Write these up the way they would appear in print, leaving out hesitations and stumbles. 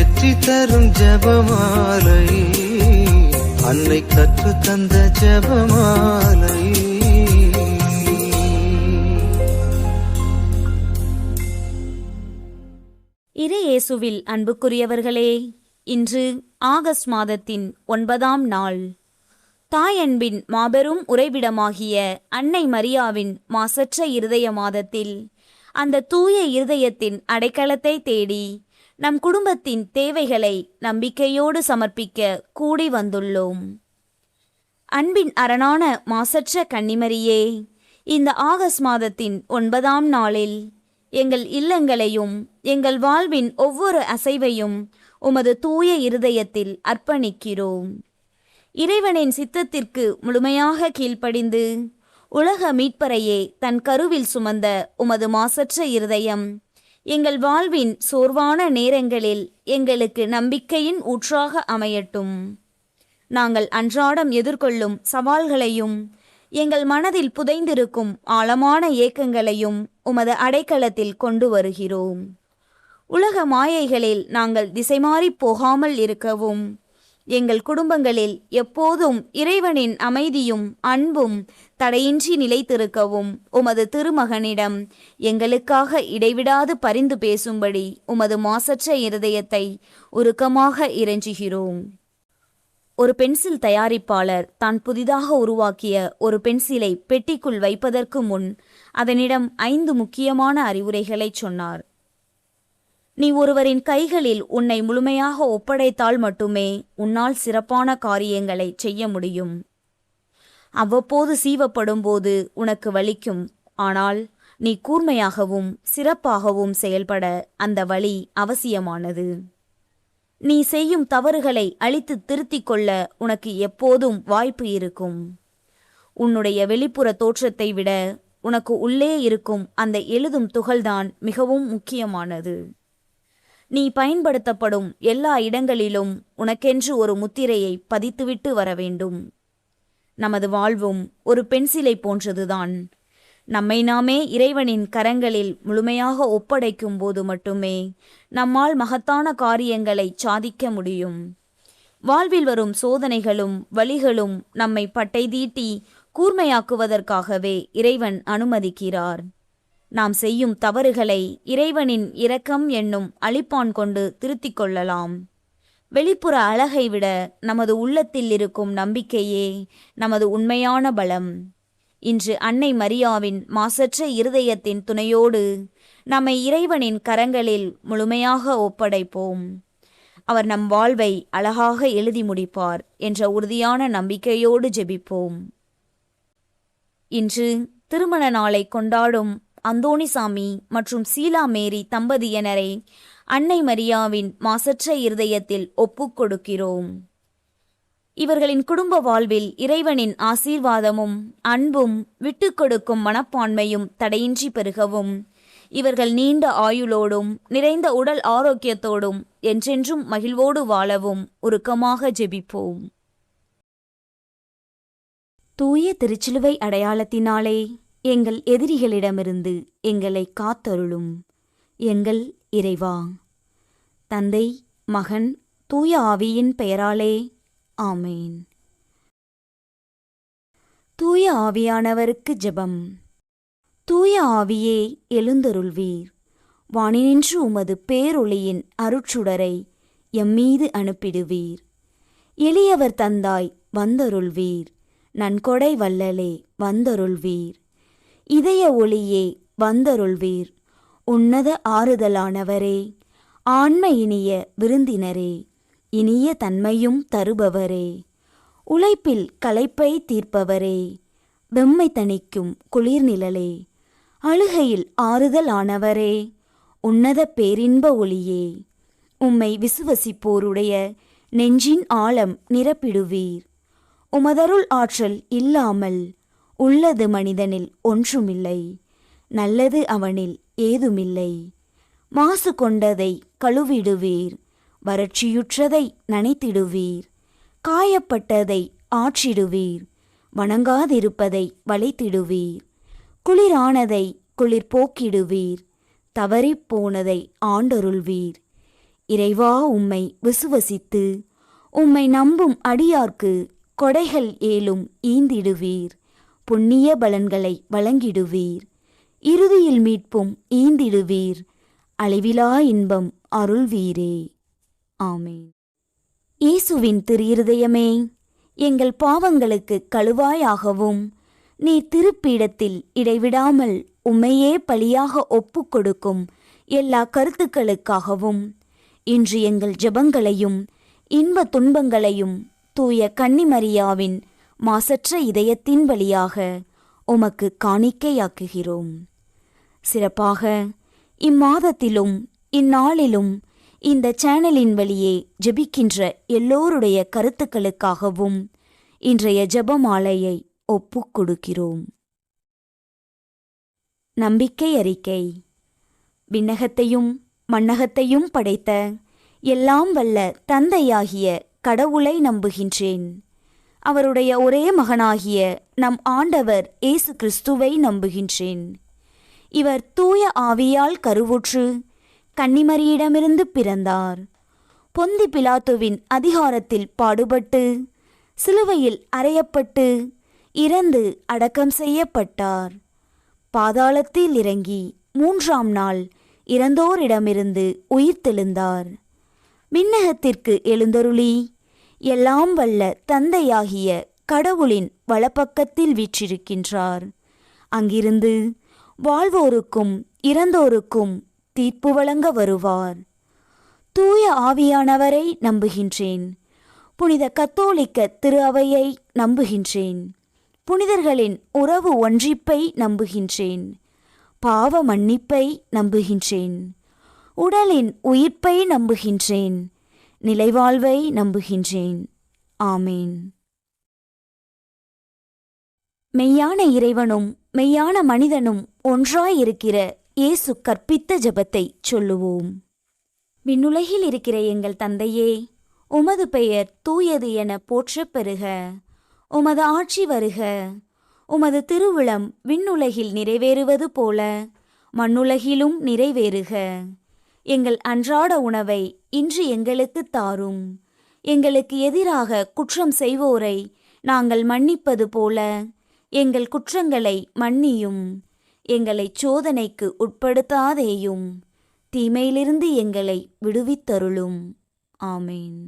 வெற்றி தரும் ஜெபமாலை, அன்னை கற்று தந்த ஜெபமாலை. இறையேசுவில் அன்புக்குரியவர்களே, இன்று ஆகஸ்ட் மாதத்தின் 9ஆம் நாள். தாயன்பின் மாபெரும் உறைவிடமாகிய அன்னை மரியாவின் மாசற்ற இருதய மாதத்தில் அந்த தூய இருதயத்தின் அடைக்கலத்தை தேடி நம் குடும்பத்தின் தேவைகளை நம்பிக்கையோடு சமர்ப்பிக்க கூடி வந்துள்ளோம். அன்பின் அரணான மாசற்ற கன்னிமரியே, இந்த ஆகஸ்ட் மாதத்தின் 9ஆம் நாளில் எங்கள் இல்லங்களையும் எங்கள் வாழ்வின் ஒவ்வொரு அசைவையும் உமது தூய இருதயத்தில் அர்ப்பணிக்கிறோம். இறைவனின் சித்தத்திற்கு முழுமையாக கீழ்ப்படிந்து உலக மீட்பரையே தன் கருவில் சுமந்த உமது மாசற்ற இருதயம் எங்கள் வாழ்வின் சோர்வான நேரங்களில் எங்களுக்கு நம்பிக்கையின் ஊற்றாக அமையட்டும். நாங்கள் அன்றாடம் எதிர்கொள்ளும் சவால்களையும் எங்கள் மனதில் புதைந்திருக்கும் ஆழமான ஏக்கங்களையும் உமது அடைக்கலத்தில் கொண்டு வருகிறோம். உலக மாயைகளில் நாங்கள் திசைமாறி போகாமல் இருக்கவும், எங்கள் குடும்பங்களில் எப்போதும் இறைவனின் அமைதியும் அன்பும் தடையின்றி நிலைத்திருக்கவும் உமது திருமகனிடம் எங்களுக்காக இடைவிடாது பரிந்து பேசும்படி உமது மாசற்ற இருதயத்தை உருக்கமாக இறைஞ்சுகிறோம். ஒரு பென்சில் தயாரிப்பாளர் தான் புதிதாக உருவாக்கிய ஒரு பென்சிலை பெட்டிக்குள் வைப்பதற்கு முன் அதனிடம் 5 முக்கியமான அறிவுரைகளை சொன்னார். நீ ஒருவரின் கைகளில் உன்னை முழுமையாக ஒப்படைத்தால் மட்டுமே உன்னால் சிறப்பான காரியங்களை செய்ய முடியும். அவ்வப்போது சீவப்படும் போது உனக்கு வலிக்கும், ஆனால் நீ கூர்மையாகவும் சிறப்பாகவும் செயல்பட அந்த வலி அவசியமானது. நீ செய்யும் தவறுகளை அழித்து திருத்திக் கொள்ள உனக்கு எப்போதும் வாய்ப்பு இருக்கும். உன்னுடைய வெளிப்புற தோற்றத்தை விட உனக்கு உள்ளே இருக்கும் அந்த எழுதும் துகள்தான் மிகவும் முக்கியமானது. நீ பயன்படுத்தப்படும் எல்லா இடங்களிலும் உனக்கென்று ஒரு முத்திரையை பதித்துவிட்டு வர வேண்டும். நமது வாழ்வும் ஒரு பென்சிலை போன்றதுதான். நம்மை நாமே இறைவனின் கரங்களில் முழுமையாக ஒப்படைக்கும் போது மட்டுமே நம்மால் மகத்தான காரியங்களை சாதிக்க முடியும். வாழ்வில் வரும் சோதனைகளும் வலிகளும் நம்மை பட்டை தீட்டி கூர்மையாக்குவதற்காகவே இறைவன் அனுமதிக்கிறார். நாம் செய்யும் தவறுகளை இறைவனின் இரக்கம் என்னும் அழிப்பான் கொண்டு திருத்திக் கொள்ளலாம். வெளிப்புற அழகை விட நமது உள்ளத்தில் இருக்கும் நம்பிக்கையே நமது உண்மையான பலம். இன்று அன்னை மரியாவின் மாசற்ற இருதயத்தின் துணையோடு நம்மை இறைவனின் கரங்களில் முழுமையாக ஒப்படைப்போம். அவர் நம் வாழ்வை அழகாக எழுதி முடிப்பார் என்ற உறுதியான நம்பிக்கையோடு ஜெபிப்போம். இன்று திருமண நாளை கொண்டாடும் அந்தோணிசாமி மற்றும் சீலா மேரி தம்பதியினரை அன்னை மரியாவின் மாசற்ற இருதயத்தில் ஒப்புக் கொடுக்கிறோம். இவர்களின் குடும்ப வாழ்வில் இறைவனின் ஆசீர்வாதமும் அன்பும் விட்டு கொடுக்கும் மனப்பான்மையும் தடையின்றி பெருகவும், இவர்கள் நீண்ட ஆயுளோடும் நிறைந்த உடல் ஆரோக்கியத்தோடும் என்றென்றும் மகிழ்வோடு வாழவும் உருக்கமாக ஜெபிப்போம். தூய திருச்சிலுவை அடையாளத்தினாலே எங்கள் எதிரிகளிடமிருந்து எங்களை காத்தருளும் எங்கள் இறைவா. தந்தை, மகன், தூய ஆவியின் பெயராலே ஆமேன். தூய ஆவியானவருக்கு ஜெபம். தூய ஆவியே எழுந்தருள்வீர். வானினின்று உமது பேரொளியின் அருட்சுடரை எம்மீது அனுப்பிடுவீர். எளியவர் தந்தாய் வந்தருள்வீர். நன்கொடை வல்லலே வந்தருள்வீர். இதய ஒளியே வந்தருள்வீர். உன்னத ஆறுதலானவரே, ஆன்ம இனிய விருந்தினரே, இனிய தன்மையும் தருபவரே, உழைப்பில் களைப்பை தீர்ப்பவரே, வெம்மை தணிக்கும் குளிர்நிழலே, அழுகையில் ஆறுதல் ஆனவரே, உன்னத பேரின்ப ஒளியே, உம்மை விசுவசிப்போருடைய நெஞ்சின் ஆழம் நிரப்பிடுவீர். உமதருள் ஆற்றல் இல்லாமல் உள்ளது மனிதனில் ஒன்றுமில்லை, நல்லது அவனில் ஏதுமில்லை. மாசு கொண்டதை கழுவிடுவீர். வறட்சியுற்றதை நனைத்திடுவீர். காயப்பட்டதை ஆற்றிடுவீர். வணங்காதிருப்பதை வளைத்திடுவீர். குளிரானதை குளிர் போக்கிடுவீர். தவறிப்போனதை ஆண்டருள்வீர். இறைவா, உம்மை விசுவசித்து உம்மை நம்பும் அடியார்க்கு கொடைகள் ஏலும் ஈந்திடுவீர். புண்ணிய பலன்களை வழங்கிடுவீர். இறுதியில் மீட்பும் ஈந்திடுவீர். அழிவிலா இன்பம் அருள்வீரே. ஆமென். இயேசுவின் திரு இருதயமே, எங்கள் பாவங்களுக்கு கழுவாயாகவும் நீர் திருப்பீடத்தில் இடைவிடாமல் உம்மையே பலியாக ஒப்புக் கொடுக்கும் எல்லா கருத்துக்களுக்காகவும் இன்று எங்கள் ஜெபங்களையும் இன்ப துன்பங்களையும் தூய கன்னிமரியாவின் மாசற்ற இதயத்தின் வழியாக உமக்கு காணிக்கையாக்குகிறோம். சிறப்பாக இம்மாதத்திலும் இந்நாளிலும் இந்த சேனலின் வழியே ஜெபிக்கின்ற எல்லோருடைய கருத்துக்களுக்காகவும் இன்றைய ஜெபமாலையை ஒப்புக் கொடுக்கிறோம். நம்பிக்கை அறிக்கை. விண்ணகத்தையும் மண்ணகத்தையும் படைத்த எல்லாம் வல்ல தந்தையாகிய கடவுளை நம்புகின்றேன். அவருடைய ஒரே மகனாகிய நம் ஆண்டவர் இயேசு கிறிஸ்துவை நம்புகின்றேன். இவர் தூய ஆவியால் கருவுற்று கன்னிமரியிடமிருந்து பிறந்தார். பொந்தி பிலாத்துவின் அதிகாரத்தில் பாடுபட்டு சிலுவையில் அறையப்பட்டு இறந்து அடக்கம் செய்யப்பட்டார். பாதாளத்தில் இறங்கி 3ஆம் நாள் இறந்தோரிடமிருந்து உயிர்த்தெழுந்தார். விண்ணகத்திற்கு எழுந்தருளி எல்லாம் வல்ல தந்தையாகிய கடவுளின் வலப்பக்கத்தில் வீற்றிருக்கின்றார். அங்கிருந்து வாழ்வோருக்கும் இறந்தோருக்கும் தீர்ப்பு வழங்க வருவார். தூய ஆவியானவரை நம்புகின்றேன். புனித கத்தோலிக்க திரு அவையை நம்புகின்றேன். புனிதர்களின் உறவு ஒன்றிப்பை நம்புகின்றேன். பாவ மன்னிப்பை நம்புகின்றேன். உடலின் உயிர்ப்பை நம்புகின்றேன். நிலைவாழ்வை நம்புகின்றேன். ஆமேன். மெய்யான இறைவனும் மெய்யான மனிதனும் ஒன்றாயிருக்கிற இயேசு கற்பித்த ஜெபத்தை சொல்லுவோம். விண்ணுலகில் இருக்கிற எங்கள் தந்தையே, உமது பெயர் தூயது என போற்றப் பெறுக. உமது ஆட்சி வருக. உமது திருவுளம் விண்ணுலகில் நிறைவேறுவது போல மண்ணுலகிலும் நிறைவேறுக. எங்கள் அன்றாட உணவை இன்று எங்களுக்கு தாரும். எங்களுக்கு எதிராக குற்றம் செய்வோரை நாங்கள் மன்னிப்பது போல எங்கள் குற்றங்களை மன்னியும். எங்களை சோதனைக்கு உட்படுத்தாதேயும். தீமையிலிருந்து எங்களை விடுவித்தருளும். ஆமேன்.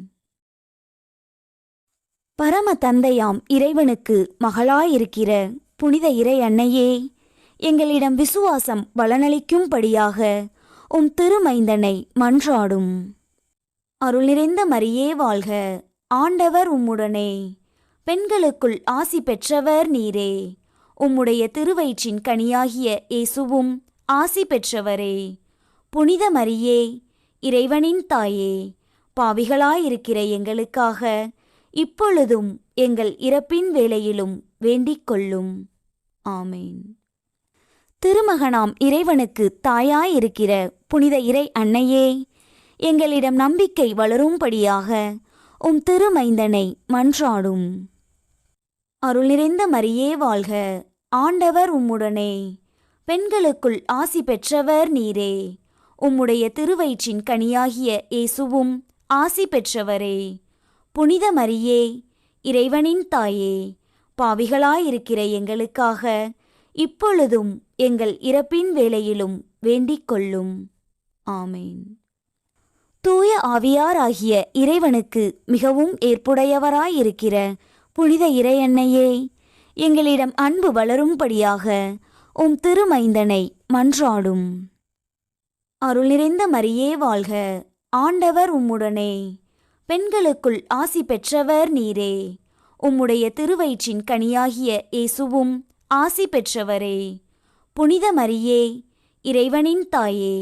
பரம தந்தையாம் இறைவனுக்கு மகளாயிருக்கிற புனித இறை அன்னையே, எங்களிடம் விசுவாசம் பலனளிக்கும்படியாக உம் திருமைந்தனை மன்றாடும். அருள் நிறைந்த மரியே வாழ்க. ஆண்டவர் உம்முடனே. பெண்களுக்குள் ஆசி பெற்றவர் நீரே. உம்முடைய திருவயிற்றின் கனியாகிய இயேசுவும் ஆசி பெற்றவரே. புனித மரியே, இறைவனின் தாயே, பாவிகளாயிருக்கிற எங்களுக்காக இப்பொழுதும் எங்கள் இறப்பின் வேளையிலும் வேண்டிக் கொள்ளும். ஆமேன். திருமகனாம் இறைவனுக்கு தாயாயிருக்கிற புனித இறை அன்னையே, எங்களிடம் நம்பிக்கை வளரும்படியாக உம் திருமைந்தனை மன்றாடும். அருள் நிறைந்த மரியே வாழ்க. ஆண்டவர் உம்முடனே. பெண்களுக்குள் ஆசி பெற்றவர் நீரே. உம்முடைய திருவயிற்றின் கனியாகிய இயேசுவும் ஆசி பெற்றவரே. புனித மரியே, இறைவனின் தாயே, பாவிகளாயிருக்கிற எங்களுக்காக இப்பொழுதும் எங்கள் இறப்பின் வேளையிலும் வேண்டிக் கொள்ளும். ஆமேன். தூய ஆவியாராகிய இறைவனுக்கு மிகவும் ஏற்புடையவராயிருக்கிற புனித இறையன்னையே, எங்களிடம் அன்பு வளரும்படியாக உம் திருமைந்தனை மன்றாடும். அருள் நிறைந்த மரியே வாழ்க. ஆண்டவர் உம்முடனே. பெண்களுக்குள் ஆசி பெற்றவர் நீரே. உம்முடைய திருவயிற்றின் கனியாகிய இயேசுவும் ஆசி பெற்றவரே. புனித மரியே, இறைவனின் தாயே,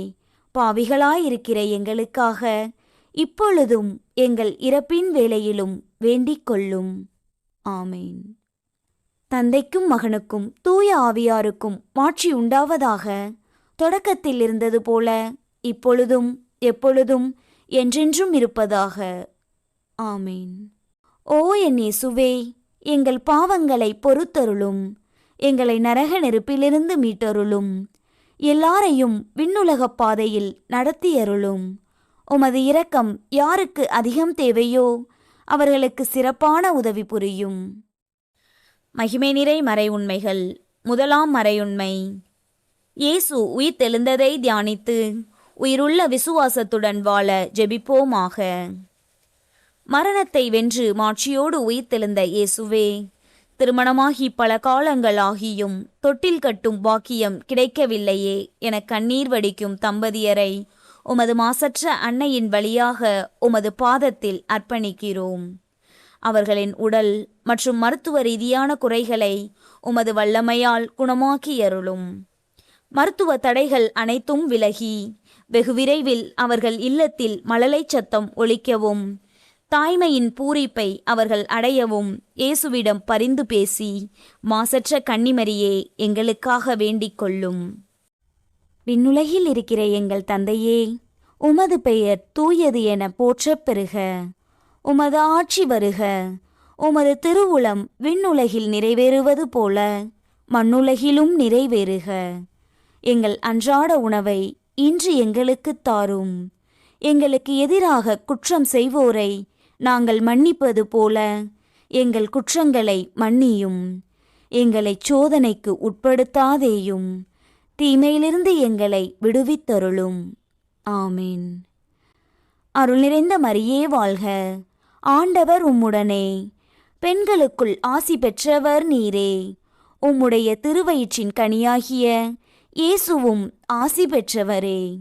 பாவிகளாயிருக்கிற எங்களுக்காக இப்பொழுதும் எங்கள் இறப்பின் வேளையிலும் வேண்டிக் கொள்ளும். ஆமேன். தந்தைக்கும் மகனுக்கும் தூய ஆவியாருக்கும் மாட்சி உண்டாவதாக. தொடக்கத்தில் இருந்தது போல இப்பொழுதும் எப்பொழுதும் என்றென்றும் இருப்பதாக. ஆமேன். ஓ என் இயேசுவே, எங்கள் பாவங்களை பொறுத்தருளும். எங்களை நரக நெருப்பிலிருந்து மீட்டருளும். எல்லாரையும் விண்ணுலகப் பாதையில் நடத்தியருளும். உமது இரக்கம் யாருக்கு அதிகம் தேவையோ அவர்களுக்கு சிறப்பான உதவி புரியும். மகிமை நிறை மறை உண்மைகள். முதலாம் மறையுண்மை. இயேசு உயிர்த்தெழுந்ததை தியானித்து உயிருள்ள விசுவாசத்துடன் வாழ ஜெபிப்போமாக. மரணத்தை வென்று மாட்சியோடு உயிர்த்தெழுந்த இயேசுவே, திருமணமாகி பல காலங்களாகியும் தொட்டில் கட்டும் பாக்கியம் கிடைக்கவில்லையே என கண்ணீர் வடிக்கும் தம்பதியரை உமது மாசற்ற அன்னையின் வழியாக உமது பாதத்தில் அர்ப்பணிக்கிறோம். அவர்களின் உடல் மற்றும் மருத்துவ ரீதியான குறைகளை உமது வல்லமையால் குணமாக்கியருளும். மருத்துவ தடைகள் அனைத்தும் விலகி வெகு விரைவில் அவர்கள் இல்லத்தில் மழலை சத்தம் ஒலிக்கவும் தாய்மையின் பூரிப்பை அவர்கள் அடையவும் இயேசுவிடம் பரிந்து பேசி மாசற்ற கன்னிமரியே எங்களுக்காக வேண்டிக் கொள்ளும். விண்ணுலகில் இருக்கிற எங்கள் தந்தையே, உமது பெயர் தூயது என போற்றப் பெறுக. உமது ஆட்சி வருக. உமது திருவுளம் விண்ணுலகில் நிறைவேறுவது போல மண்ணுலகிலும் நிறைவேறுக. எங்கள் அன்றாட உணவை இன்று எங்களுக்குத் தாரும். எங்களுக்கு எதிராக குற்றம் செய்வோரை நாங்கள் மன்னிப்பது போல எங்கள் குற்றங்களை மன்னியும். எங்களை சோதனைக்கு உட்படுத்தாதேயும், தீமையிலிருந்து எங்களை விடுவித்தருளும். ஆமீன். அருள் நிறைந்த மரியே வாழ்க. ஆண்டவர் உம்முடனே. பெண்களுக்குள் ஆசி பெற்றவர் நீரே. உம்முடைய திருவயிற்றின் கனியாகிய இயேசுவும் ஆசி பெற்றவரே.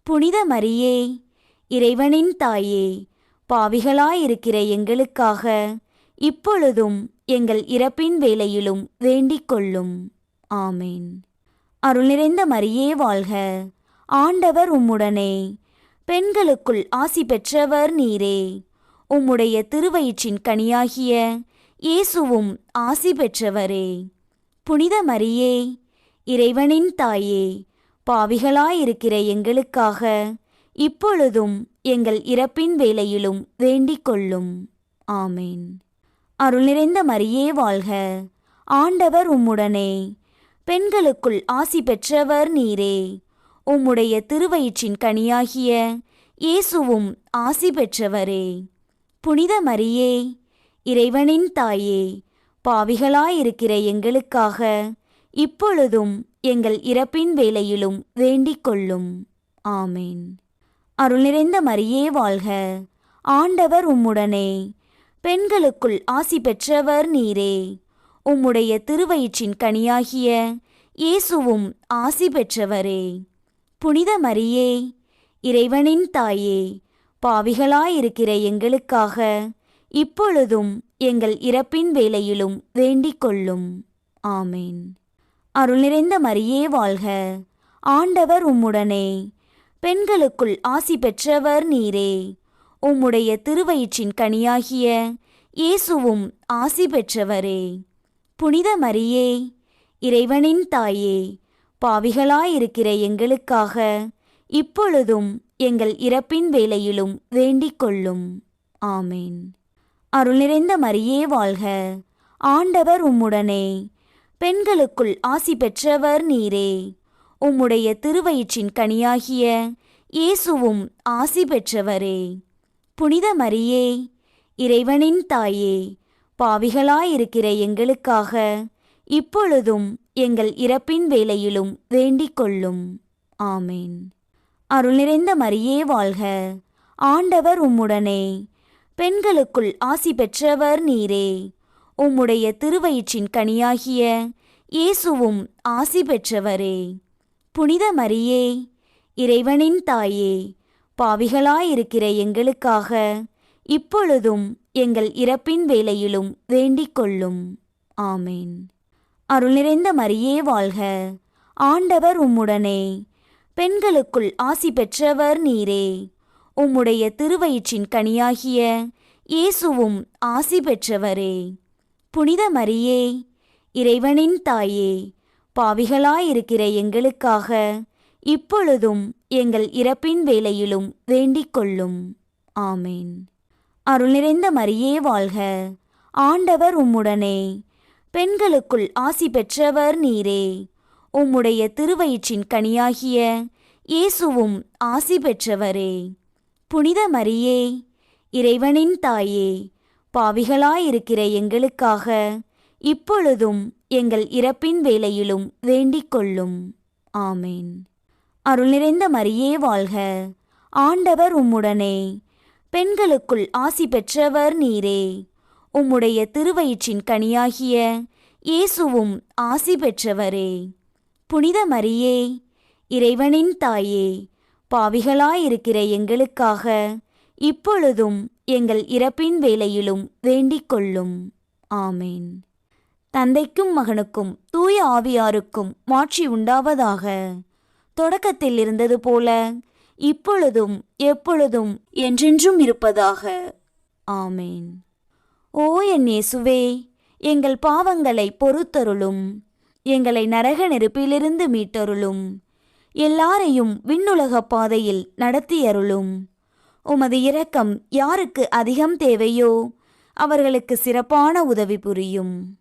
புனித மரியே, இறைவனின் தாயே, பாவிகளாயிருக்கிற எங்களுக்காக இப்பொழுதும் எங்கள் இறப்பின் வேளையிலும் வேண்டிக் கொள்ளும். ஆமீன். அருள் நிறைந்த மரியே வாழ்க. ஆண்டவர் உம்முடனே. பெண்களுக்குள் ஆசி பெற்றவர் நீரே. உம்முடைய திருவயிற்றின் கனியாகிய இயேசுவும் ஆசி பெற்றவரே. புனித மரியே, இறைவனின் தாயே, பாவிகளாயிருக்கிற எங்களுக்காக இப்பொழுதும் எங்கள் இறப்பின் வேளையிலும் வேண்டிக் கொள்ளும். ஆமீன். அருள் நிறைந்த மரியே வாழ்க. ஆண்டவர் உம்முடனே. பெண்களுக்குள் ஆசி பெற்றவர் நீரே. உம்முடைய திருவயிற்றின் கனியாகிய இயேசுவும் ஆசி பெற்றவரே. புனித மரியே, இறைவனின் தாயே, பாவிகளாயிருக்கிற எங்களுக்காக இப்பொழுதும் எங்கள் இறப்பின் வேளையிலும் வேண்டிக் கொள்ளும். ஆமீன். அருள் நிறைந்த மரியே வாழ்க. ஆண்டவர் உம்முடனே. பெண்களுக்குள் ஆசி பெற்றவர் நீரே. உம்முடைய திருவயிற்றின் கனியாகிய இயேசுவும் ஆசி பெற்றவரே. புனித மரியே, இறைவனின் தாயே, பாவிகளாயிருக்கிற எங்களுக்காக இப்பொழுதும் எங்கள் இறப்பின் வேளையிலும் வேண்டிக் கொள்ளும். ஆமீன். அருள் நிறைந்த மரியே வாழ்க. ஆண்டவர் உம்முடனே. பெண்களுக்குள் ஆசி பெற்றவர் நீரே. உம்முடைய திருவயிற்றின் கனியாகிய இயேசுவும் ஆசி பெற்றவரே. புனித மரியே, இறைவனின் தாயே, பாவிகளாயிருக்கிற எங்களுக்காக இப்பொழுதும் எங்கள் இறப்பின் வேளையிலும் வேண்டிக் கொள்ளும். ஆமீன். அருள் நிறைந்த மரியே வாழ்க. ஆண்டவர் உம்முடனே. பெண்களுக்குள் ஆசி பெற்றவர் நீரே. உம்முடைய திருவயிற்றின் கனியாகிய இயேசுவும் ஆசி பெற்றவரே. புனித மரியே, இறைவனின் தாயே, பாவிகளாயிருக்கிற எங்களுக்காக இப்பொழுதும் எங்கள் இறப்பின் வேளையிலும் வேண்டிக் கொள்ளும். ஆமீன். அருள் நிறைந்த மரியே வாழ்க. ஆண்டவர் உம்முடனே. பெண்களுக்குள் ஆசி பெற்றவர் நீரே. உம்முடைய திருவயிற்றின் கனியாகிய இயேசுவும் ஆசி பெற்றவரே. புனித மரியே, இறைவனின் தாயே, பாவிகளாயிருக்கிற எங்களுக்காக இப்பொழுதும் எங்கள் இறப்பின் வேளையிலும் வேண்டிக் கொள்ளும். ஆமீன். அருள் நிறைந்த மரியே வாழ்க. ஆண்டவர் உம்முடனே. பெண்களுக்குள் ஆசி பெற்றவர் நீரே. உம்முடைய திருவயிற்றின் கனியாகிய இயேசுவும் ஆசி பெற்றவரே. புனித மரியே, இறைவனின் தாயே, பாவிகளாயிருக்கிற எங்களுக்காக இப்பொழுதும் எங்கள் இறப்பின் வேளையிலும் வேண்டிக் கொள்ளும். ஆமீன். அருள் நிறைந்த மரியே வாழ்க. ஆண்டவர் உம்முடனே. பெண்களுக்குள் ஆசி பெற்றவர் நீரே. உம்முடைய திருவயிற்றின் கனியாகிய இயேசுவும் ஆசி பெற்றவரே. புனித மரியே, இறைவனின் தாயே, பாவிகளாயிருக்கிற எங்களுக்காக இப்பொழுதும் எங்கள் இறப்பின் வேளையிலும் வேண்டிக் கொள்ளும். ஆமேன். அருள் நிறைந்த மரியே வாழ்க, ஆண்டவர் உம்முடனே, பெண்களுக்குள் ஆசி பெற்றவர் நீரே. உம்முடைய திருவயிற்றின் கனியாகிய இயேசுவும் ஆசி பெற்றவரே. புனித மரியே, இறைவனின் தாயே, பாவிகளாயிருக்கிற எங்களுக்காக இப்பொழுதும் எங்கள் இறப்பின் வேளையிலும் வேண்டிக் கொள்ளும். ஆமேன். தந்தைக்கும் மகனுக்கும் தூய ஆவியாருக்கும் மாட்சி உண்டாவதாக. தொடக்கத்தில் இருந்தது போல இப்பொழுதும் எப்பொழுதும் என்றென்றும் இருப்பதாக. ஆமேன். ஓ என் இயேசுவே, எங்கள் பாவங்களை பொறுத்தருளும், எங்களை நரக நெருப்பிலிருந்து மீட்டருளும், எல்லாரையும் விண்ணுலக பாதையில் நடத்தியருளும். உமது இரக்கம் யாருக்கு அதிகம் தேவையோ அவர்களுக்கு சிறப்பான உதவி புரியும்.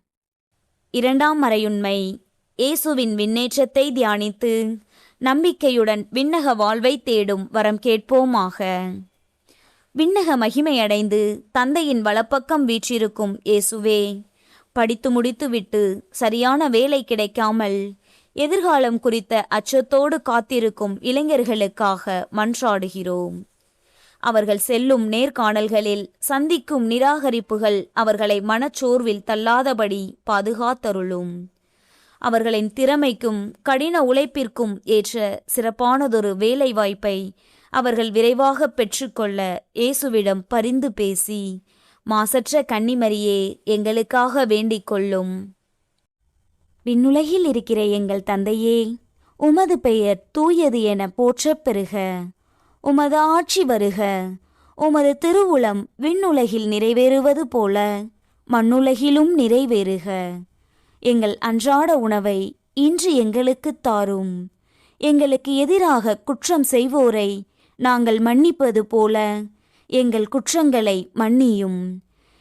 இரண்டாம் மறையுண்மை. இயேசுவின் விண்ணேற்றத்தை தியானித்து நம்பிக்கையுடன் விண்ணக வாழ்வை தேடும் வரம் கேட்போமாக. விண்ணக மகிமையடைந்து தந்தையின் வலப்பக்கம் வீற்றிருக்கும் இயேசுவே, படித்து முடித்துவிட்டு சரியான வேலை கிடைக்காமல் எதிர்காலம் குறித்த அச்சத்தோடு காத்திருக்கும் இளைஞர்களுக்காக மன்றாடுகிறோம். அவர்கள் செல்லும் நேர்காணல்களில் சந்திக்கும் நிராகரிப்புகள் அவர்களை மனச்சோர்வில் தள்ளாதபடி பாதுகாத்தருளும். அவர்களின் திறமைக்கும் கடின உழைப்பிற்கும் ஏற்ற சிறப்பானதொரு வேலை வாய்ப்பை அவர்கள் விரைவாக பெற்றுக்கொள்ள இயேசுவிடம் பரிந்து பேசி, மாசற்ற கன்னிமரியே, எங்களுக்காக வேண்டிக் கொள்ளும். விண்ணுலகில் இருக்கிற எங்கள் தந்தையே, உமது பெயர் தூயது என போற்றப் பெறுக. உமது ஆட்சி வருக. உமது திருவுளம் விண்ணுலகில் நிறைவேறுவது போல மண்ணுலகிலும் நிறைவேறுக. எங்கள் அன்றாட உணவை இன்று எங்களுக்குத் தாரும். எங்களுக்கு எதிராக குற்றம் செய்வோரை நாங்கள் மன்னிப்பது போல எங்கள் குற்றங்களை மன்னியும்.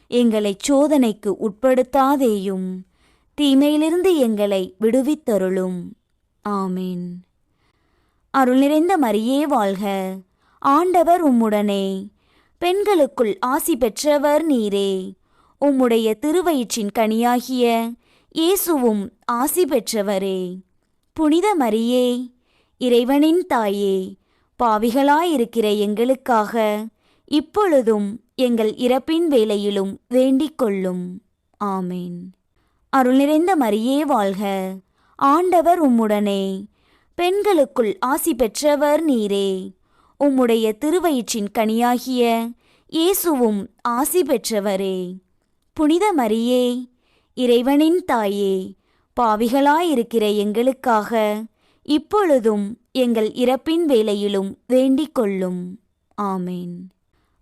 எங்களை சோதனைக்கு உட்படுத்தாதேயும், தீமையிலிருந்து எங்களை விடுவித்தருளும். ஆமேன். அருள் நிறைந்த மரியே வாழ்க, ஆண்டவர் உம்முடனே, பெண்களுக்குள் ஆசி பெற்றவர் நீரே. உம்முடைய திருவயிற்றின் கனியாகிய இயேசுவும் ஆசி பெற்றவரே. புனித மரியே, இறைவனின் தாயே, பாவிகளாயிருக்கிற எங்களுக்காக இப்பொழுதும் எங்கள் இறப்பின் வேளையிலும் வேண்டிக் கொள்ளும். ஆமேன். அருள் நிறைந்த மரியே வாழ்க, ஆண்டவர் உம்முடனே, பெண்களுக்குள் ஆசி பெற்றவர் நீரே. உம்முடைய திருவயிற்றின் கனியாகிய இயேசுவும் ஆசி பெற்றவரே. புனித மரியே, இறைவனின் தாயே, பாவிகளாயிருக்கிற எங்களுக்காக இப்பொழுதும் எங்கள் இறப்பின் வேளையிலும் வேண்டிக் கொள்ளும். ஆமேன்.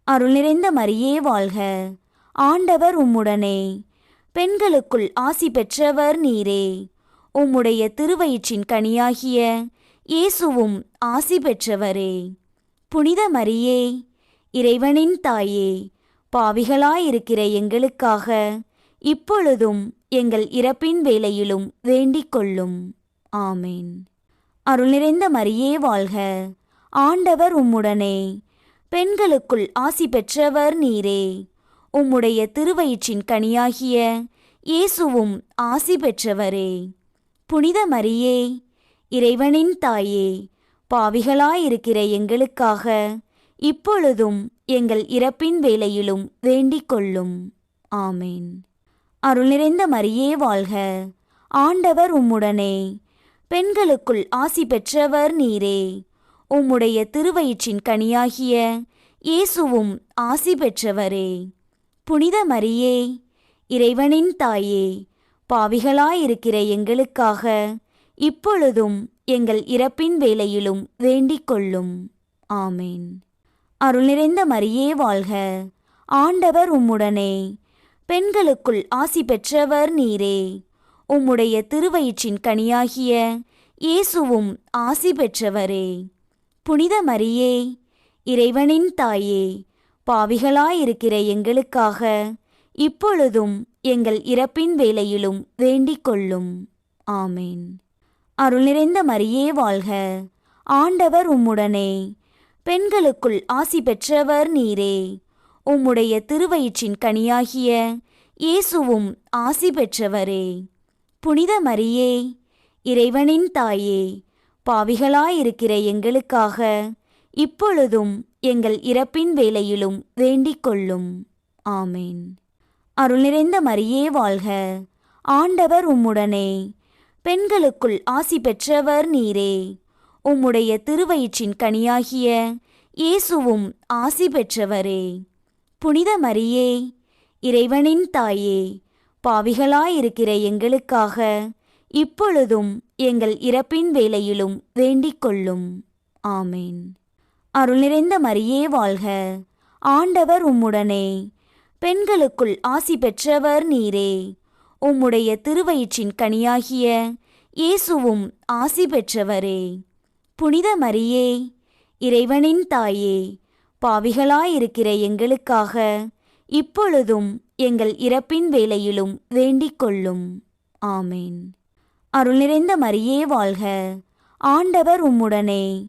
அருள் நிறைந்த மரியே வாழ்க, ஆண்டவர் உம்முடனே, பெண்களுக்குள் ஆசி பெற்றவர் நீரே. உம்முடைய திருவயிற்றின் கனியாகிய இயேசுவும் ஆசி பெற்றவரே. புனித மரியே, இறைவனின் தாயே, பாவிகளாயிருக்கிற எங்களுக்காக இப்பொழுதும் எங்கள் இறப்பின் வேளையிலும் வேண்டிக் கொள்ளும். ஆமேன். அருள் நிறைந்த மரியே வாழ்க, ஆண்டவர் உம்முடனே, பெண்களுக்குள் ஆசி பெற்றவர் நீரே. உம்முடைய திருவயிற்றின் கனியாகிய இயேசுவும் ஆசி பெற்றவரே. புனித மரியே, இறைவனின் தாயே, பாவிகளாயிருக்கிற எங்களுக்காக இப்பொழுதும் எங்கள் இறப்பின் வேளையிலும் வேண்டிக் கொள்ளும். ஆமேன். அருள் நிறைந்த மரியே வாழ்க, ஆண்டவர் உம்முடனே, பெண்களுக்குள் ஆசி பெற்றவர் நீரே. உம்முடைய திருவயிற்றின் கனியாகிய இயேசுவும் ஆசி பெற்றவரே. புனித மரியே, இறைவனின் தாயே, பாவிகளாயிருக்கிற எங்களுக்காக இப்பொழுதும் எங்கள் இறப்பின் வேளையிலும் வேண்டிக் கொள்ளும். ஆமேன். அருள் நிறைந்த மரியே வாழ்க, ஆண்டவர் உம்முடனே, பெண்களுக்குள் ஆசி பெற்றவர் நீரே. உம்முடைய திருவயிற்றின் கனியாகிய இயேசுவும் ஆசி பெற்றவரே. புனித மரியே, இறைவனின் தாயே, பாவிகளாயிருக்கிற எங்களுக்காக இப்பொழுதும் எங்கள் இறப்பின் வேளையிலும் வேண்டிக் கொள்ளும். ஆமேன். அருள் நிறைந்த மரியே வாழ்க, ஆண்டவர் உம்முடனே, பெண்களுக்குள் ஆசி பெற்றவர் நீரே. உம்முடைய திருவயிற்றின் கனியாகிய இயேசுவும் ஆசி பெற்றவரே. புனித மரியே, இறைவனின் தாயே, பாவிகளாயிருக்கிற எங்களுக்காக இப்பொழுதும் எங்கள் இறப்பின் வேளையிலும் வேண்டிக் கொள்ளும். ஆமேன். அருள் நிறைந்த மரியே வாழ்க, ஆண்டவர் உம்முடனே. பெண்களுக்குள் ஆசி பெற்றவர் நீரே. உம்முடைய திருவயிற்றின் கனியாகிய இயேசுவும் ஆசி பெற்றவரே. புனித மரியே, இறைவனின் தாயே, பாவிகளாயிருக்கிற எங்களுக்காக இப்பொழுதும் எங்கள் இறப்பின் வேளையிலும் வேண்டிக் கொள்ளும். ஆமேன். அருள் நிறைந்த மரியே வாழ்க, ஆண்டவர் உம்முடனே. பெண்களுக்குள் ஆசி பெற்றவர் நீரே. உம்முடைய திருவயிற்றின் கனியாகிய இயேசுவும் ஆசி பெற்றவரே. புனித மரியே, இறைவனின் தாயே, பாவிகளாயிருக்கிற எங்களுக்காக இப்பொழுதும் எங்கள் இறப்பின் வேளையிலும் வேண்டிக் கொள்ளும். ஆமேன். அருள் நிறைந்த மரியே வாழ்க, ஆண்டவர் உம்முடனே.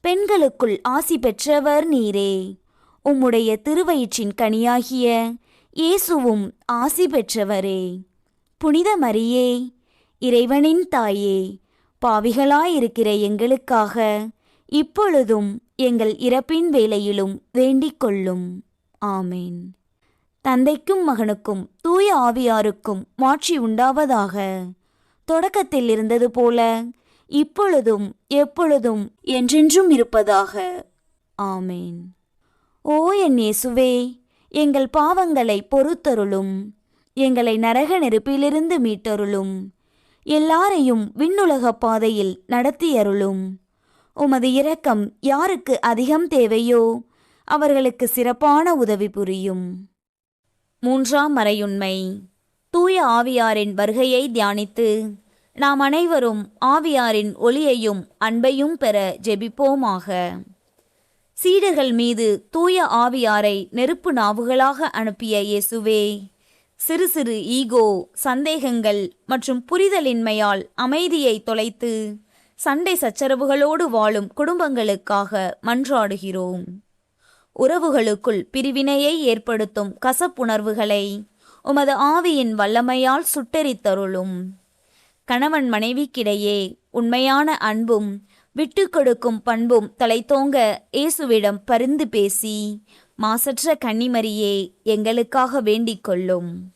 பெண்களுக்குள் ஆசி பெற்றவர் நீரே. உம்முடைய திருவயிற்றின் கனியாகிய இயேசுவும் ஆசி பெற்றவரே. புனித மரியே, இறைவனின் தாயே, பாவிகளாயிருக்கிற எங்களுக்காக இப்பொழுதும் எங்கள் இறப்பின் வேளையிலும் வேண்டிக் கொள்ளும். ஆமேன். தந்தைக்கும் மகனுக்கும் தூய ஆவியாருக்கும் மாட்சி உண்டாவதாக. தொடக்கத்தில் இருந்தது போல இப்பொழுதும் எப்பொழுதும் என்றென்றும் இருப்பதாக. ஆமேன். ஓ என் இயேசுவே, எங்கள் பாவங்களை பொறுத்தருளும். எங்களை நரக நெருப்பிலிருந்து மீட்டருளும். எல்லாரையும் விண்ணுலக பாதையில் நடத்தியருளும். உமது இரக்கம் யாருக்கு அதிகம் தேவையோ அவர்களுக்கு சிறப்பான உதவி புரியும். மூன்றாம் மறையுண்மை. தூய ஆவியாரின் வருகையை தியானித்து நாம் அனைவரும் ஆவியாரின் ஒளியையும் அன்பையும் பெற ஜெபிப்போமாக. சீடர்கள் மீது தூய ஆவியாரை நெருப்பு நாவுகளாக அனுப்பிய இயேசுவே, சிறு சிறு ஈகோ, சந்தேகங்கள் மற்றும் புரிதலின்மையால் அமைதியை தொலைத்து சண்டை சச்சரவுகளோடு வாழும் குடும்பங்களுக்காக மன்றாடுகிறோம். உறவுகளுக்குள் பிரிவினையை ஏற்படுத்தும் கசப்புணர்வுகளை உமது ஆவியின் வல்லமையால் சுட்டெரித்தருளும். கணவன் மனைவிக்கிடையே உண்மையான அன்பும் விட்டு கொடுக்கும் பண்பும் தலைத்தோங்க இயேசுவிடம் பரிந்து பேசி மாசற்ற கன்னிமரியே எங்களுக்காக வேண்டிக் கொள்ளும்.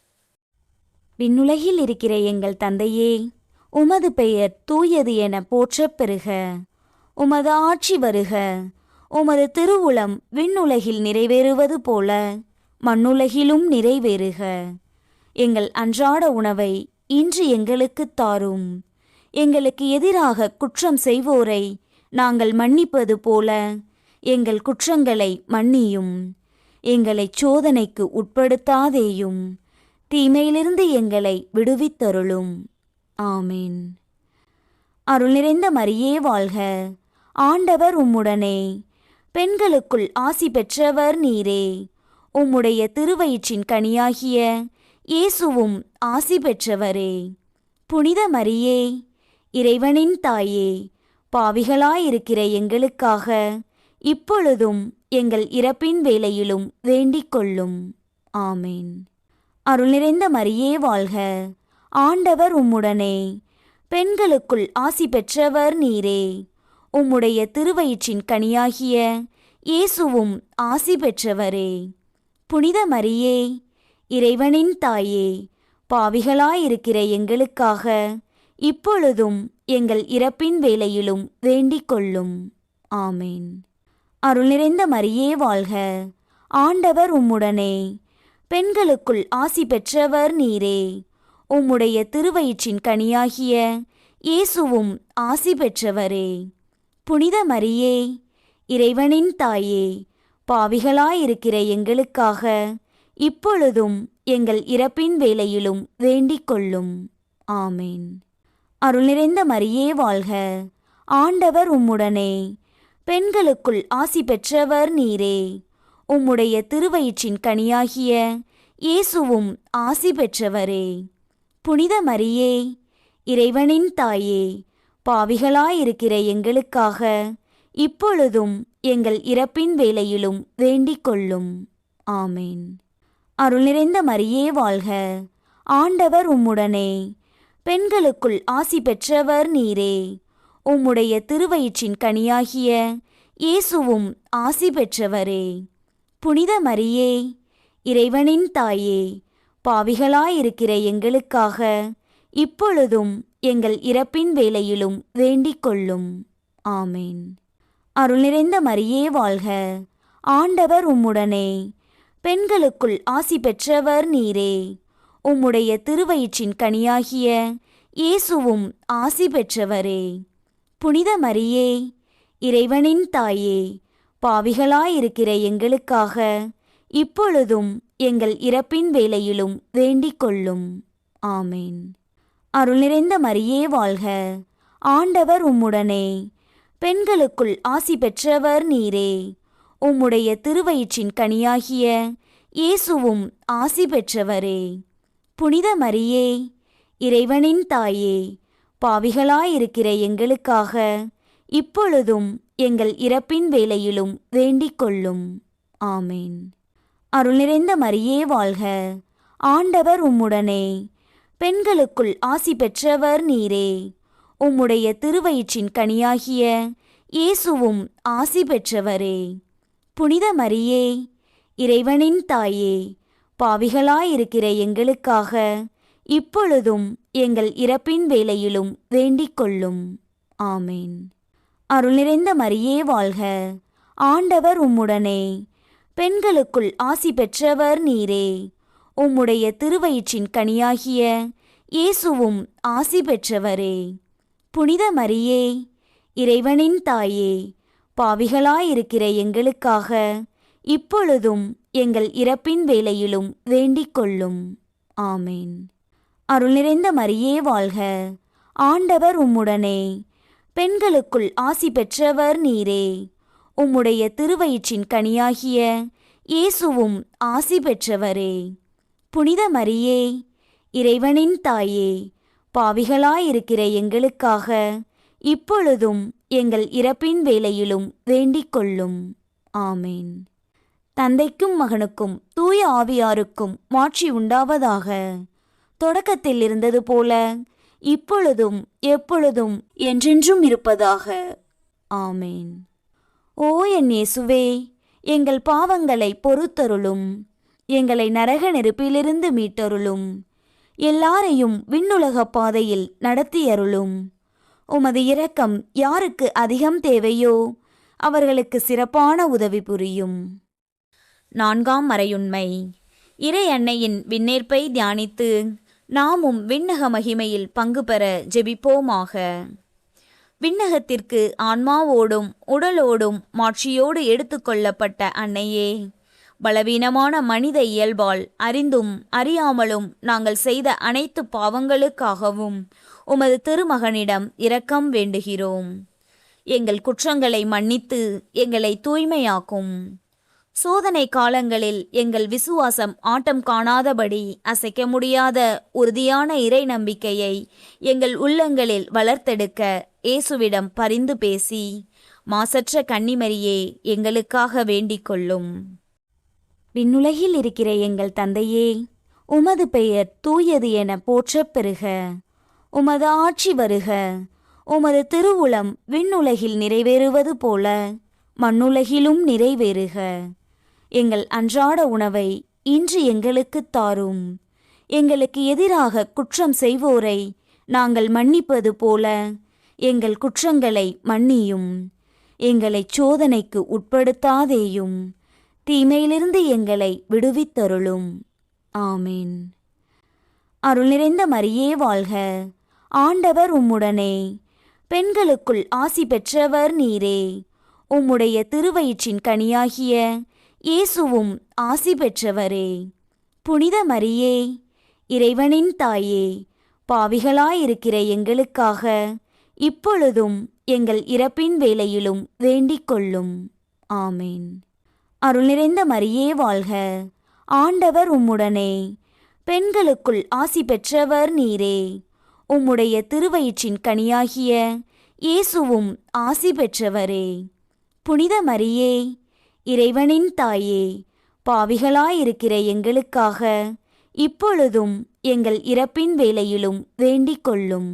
விண்ணுலகில் இருக்கிற எங்கள் தந்தையே, உமது பெயர் தூயது என போற்றப் பெறுக. உமது ஆட்சி வருக. உமது திருவுளம் விண்ணுலகில் நிறைவேறுவது போல மண்ணுலகிலும் நிறைவேறுக. எங்கள் அன்றாட உணவை இன்று எங்களுக்குத் தாரும். எங்களுக்கு எதிராக குற்றம் செய்வோரை நாங்கள் மன்னிப்பது போல எங்கள் குற்றங்களை மன்னியும். எங்களை சோதனைக்கு உட்படுத்தாதேயும், தீமையிலிருந்து எங்களை விடுவித்தருளும். ஆமேன். அருள் நிறைந்த மரியே வாழ்க, ஆண்டவர் உம்முடனே. பெண்களுக்குள் ஆசி பெற்றவர் நீரே. உம்முடைய திருவயிற்றின் கனியாகிய இயேசுவும் ஆசி பெற்றவரே. புனித மரியே, இறைவனின் தாயே, பாவிகளாயிருக்கிற எங்களுக்காக இப்பொழுதும் எங்கள் இறப்பின் வேளையிலும் வேண்டிக் கொள்ளும். ஆமேன். அருள் நிறைந்த மரியே வாழ்க, ஆண்டவர் உம்முடனே. பெண்களுக்குள் ஆசி பெற்றவர் நீரே. உம்முடைய திருவயிற்றின் கனியாகிய இயேசுவும் ஆசி பெற்றவரே. புனித மரியே, இறைவனின் தாயே, பாவிகளாயிருக்கிற எங்களுக்காக இப்பொழுதும் எங்கள் இறப்பின் வேளையிலும் வேண்டிக் கொள்ளும். ஆமேன். அருள் நிறைந்த மரியே வாழ்க, ஆண்டவர் உம்முடனே. பெண்களுக்குள் ஆசி பெற்றவர் நீரே. உம்முடைய திருவயிற்றின் கனியாகிய இயேசுவும் ஆசி பெற்றவரே. புனித மரியே, இறைவனின் தாயே, பாவிகளாயிருக்கிற எங்களுக்காக இப்பொழுதும் எங்கள் இறப்பின் வேளையிலும் வேண்டிக் கொள்ளும். ஆமேன். அருள் நிறைந்த மரியே வாழ்க, ஆண்டவர் உம்முடனே. பெண்களுக்குள் ஆசி பெற்றவர் நீரே. உம்முடைய திருவயிற்றின் கனியாகிய இயேசுவும் ஆசி பெற்றவரே. புனித மரியே, இறைவனின் தாயே, பாவிகளாயிருக்கிற எங்களுக்காக இப்பொழுதும் எங்கள் இறப்பின் வேளையிலும் வேண்டிக் கொள்ளும். ஆமேன். அருள் நிறைந்த மரியே வாழ்க, ஆண்டவர் உம்முடனே, பெண்களுக்குள் ஆசி பெற்றவர் நீரே. உம்முடைய திருவயிற்றின் கனியாகிய இயேசுவும் ஆசி பெற்றவரே. புனித மரியே, இறைவனின் தாயே, பாவிகளாயிருக்கிற எங்களுக்காக இப்பொழுதும் எங்கள் இறப்பின் வேளையிலும் வேண்டிக் கொள்ளும். ஆமேன். அருள் நிறைந்த மரியே வாழ்க, ஆண்டவர் உம்முடனே, பெண்களுக்குள் ஆசி பெற்றவர் நீரே. உம்முடைய திருவயிற்றின் கனியாகிய இயேசுவும் ஆசி பெற்றவரே. புனித மரியே, இறைவனின் தாயே, பாவிகளாயிருக்கிற எங்களுக்காக இப்பொழுதும் எங்கள் இறப்பின் வேளையிலும் வேண்டிக் கொள்ளும். ஆமேன். அருள் நிறைந்த மரியே வாழ்க, ஆண்டவர் உம்முடனே, பெண்களுக்குள் ஆசி பெற்றவர் நீரே. உம்முடைய திருவயிற்றின் கனியாகிய இயேசுவும் ஆசி பெற்றவரே. புனித மரியே, இறைவனின் தாயே, பாவிகளாயிருக்கிற எங்களுக்காக இப்பொழுதும் எங்கள் இறப்பின் வேளையிலும் வேண்டிக் கொள்ளும். ஆமேன். அருள் நிறைந்த மரியே வாழ்க, ஆண்டவர் உம்முடனே, பெண்களுக்குள் ஆசி பெற்றவர் நீரே. உம்முடைய திருவயிற்றின் கனியாகிய இயேசுவும் ஆசி பெற்றவரே. புனித மரியே, இறைவனின் தாயே, பாவிகளாயிருக்கிற எங்களுக்காக இப்பொழுதும் எங்கள் இறப்பின் வேளையிலும் வேண்டிக் கொள்ளும். ஆமேன். அருள் நிறைந்த மரியே வாழ்க, ஆண்டவர் உம்முடனே, பெண்களுக்குள் ஆசி பெற்றவர் நீரே. உம்முடைய திருவயிற்றின் கனியாகிய இயேசுவும் ஆசி பெற்றவரே. புனித மரியே, இறைவனின் தாயே, பாவிகளாயிருக்கிற எங்களுக்காக இப்பொழுதும் எங்கள் இறப்பின் வேளையிலும் வேண்டிக் கொள்ளும். ஆமேன். அருள் நிறைந்த மரியே வாழ்க, ஆண்டவர் உம்முடனே, பெண்களுக்குள் ஆசி பெற்றவர் நீரே. உம்முடைய திருவயிற்றின் கனியாகிய இயேசுவும் ஆசி பெற்றவரே. புனித மரியே, இறைவனின் தாயே, பாவிகளாயிருக்கிற எங்களுக்காக இப்பொழுதும் எங்கள் இறப்பின் வேளையிலும் வேண்டிக் கொள்ளும். ஆமேன். தந்தைக்கும் மகனுக்கும் தூய ஆவியாருக்கும் மாட்சி உண்டாவதாக. தொடக்கத்தில் இருந்தது போல இப்பொழுதும் எப்பொழுதும் என்றென்றும் இருப்பதாக. ஆமேன். ஓ என் இயேசுவே, எங்கள் பாவங்களை பொறுத்தருளும். எங்களை நரக நெருப்பிலிருந்து மீட்டருளும். எல்லாரையும் விண்ணுலக பாதையில் நடத்தியருளும். உமது இரக்கம் யாருக்கு அதிகம் தேவையோ அவர்களுக்கு சிறப்பான உதவி புரியும். 4ஆம் மறையுண்மை. இறை அன்னையின் விண்ணேற்பை தியானித்து நாமும் விண்ணக மகிமையில் பங்கு பெற ஜெபிப்போமாக. விண்ணகத்திற்கு ஆன்மாவோடும் உடலோடும் மாட்சியோடு எடுத்துக்கொள்ளப்பட்ட அன்னையே, பலவீனமான மனித இயல்பால் அறிந்தும் அறியாமலும் நாங்கள் செய்த அனைத்து பாவங்களுக்காகவும் உமது திருமகனிடம் இரக்கம் வேண்டுகிறோம். எங்கள் குற்றங்களை மன்னித்து எங்களை தூய்மையாக்கும். சோதனை காலங்களில் எங்கள் விசுவாசம் ஆட்டம் காணாதபடி அசைக்க முடியாத உறுதியான இறை நம்பிக்கையை எங்கள் உள்ளங்களில் வளர்த்தெடுக்க இயேசுவிடம் பரிந்து பேசி மாசற்ற கன்னிமரியே எங்களுக்காக வேண்டிக் கொள்ளும். விண்ணுலகில் இருக்கிற எங்கள் தந்தையே, உமது பெயர் தூயது என போற்றப் பெறுக. உமது ஆட்சி வருக. உமது திருவுளம் விண்ணுலகில் நிறைவேறுவது போல மண்ணுலகிலும் நிறைவேறுக. எங்கள் அன்றாட உணவை இன்று எங்களுக்குத் தாரும். எங்களுக்கு எதிராக குற்றம் செய்வோரை நாங்கள் மன்னிப்பது போல எங்கள் குற்றங்களை மன்னியும். எங்களை சோதனைக்கு உட்படுத்தாதேயும், தீமையிலிருந்து எங்களை விடுவித்தருளும். ஆமேன். அருள் நிறைந்த மரியே வாழ்க, ஆண்டவர் உம்முடனே, பெண்களுக்குள் ஆசி பெற்றவர் நீரே. உம்முடைய திருவயிற்றின் கனியாகிய இயேசுவும் ஆசி பெற்றவரே. புனித மரியே, இறைவனின் தாயே, பாவிகளாயிருக்கிற எங்களுக்காக இப்பொழுதும் எங்கள் இறப்பின் வேளையிலும் வேண்டிக் கொள்ளும். ஆமேன். அருள் நிறைந்த மரியே வாழ்க, ஆண்டவர் உம்முடனே, பெண்களுக்குள் ஆசி பெற்றவர் நீரே. உம்முடைய திருவயிற்றின் கனியாகிய இயேசுவும் ஆசி பெற்றவரே. புனித மரியே, இறைவனின் தாயே, பாவிகளாயிருக்கிற எங்களுக்காக இப்பொழுதும் எங்கள் இறப்பின் வேளையிலும் வேண்டிக் கொள்ளும்.